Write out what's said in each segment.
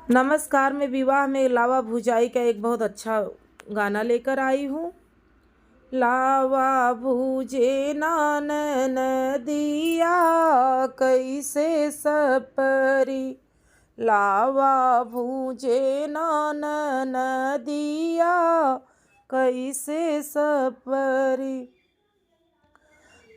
नमस्कार, मैं विवाह में लावा भुजाई का एक बहुत अच्छा गाना लेकर आई हूँ। लावा भुजे नान नदिया कैसे सपरी, लावा भुजे नान नदिया कैसे सपरी।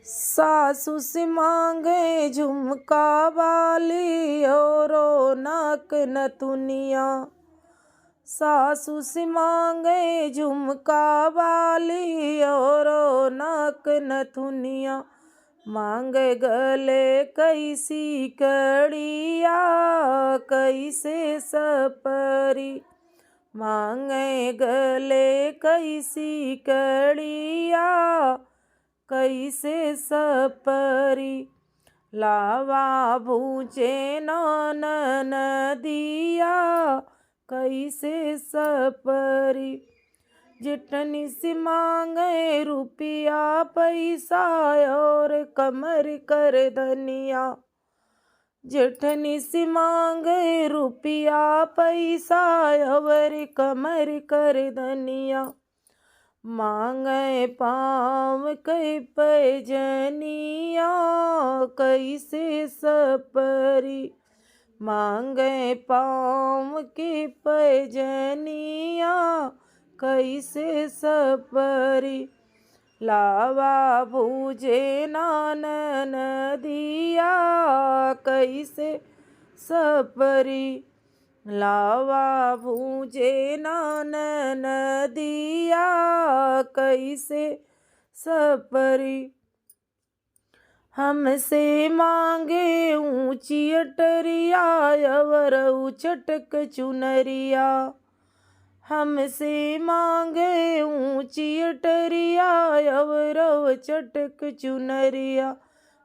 सासु से मांगे झुमका वाली और नाक नथुनिया, सासु से मांगे झुमका वाली और नाक नथुनिया। मांगे गले कैसी कड़िया कैसे सपरी, मांगे गले कैसी कड़िया कैसे सपरी। लावा भुजे नान नदिया कैसे सपरी। जितनी से मांगे रुपया पैसा और कमर कर धनिया, जितनी से मांगे रुपया पैसा और कमर कर धनिया। मांगे पाँव के पैजनिया कैसे सपरी, मांगे पाँव के पैजनिया कैसे सपरी। लावा भुजे नान नदिया कैसे सपरी, लावा भुजे नान नदिया कैसे सपरी। हमसे मांगे ऊंची अटरिया और चटक चुनरिया, हमसे मांगे ऊंची अटरिया और चटक चुनरिया।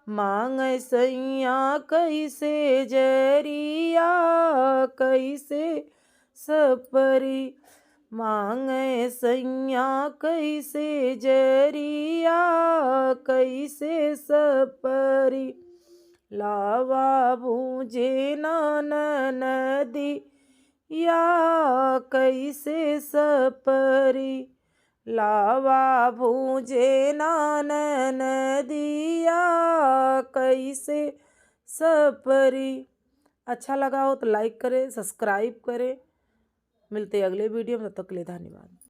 मांग सैया कैसे जरिया कैसे सपरी, मांगे सैया कैसे जरिया कैसे सपरी। लावा भुजे नान नदिया कैसे सपरी, लावा भुजे नान नदिया कैसे सपरी। अच्छा लगा हो तो लाइक करें, सब्सक्राइब करें। मिलते हैं अगले वीडियो में, तब तक के लिए धन्यवाद।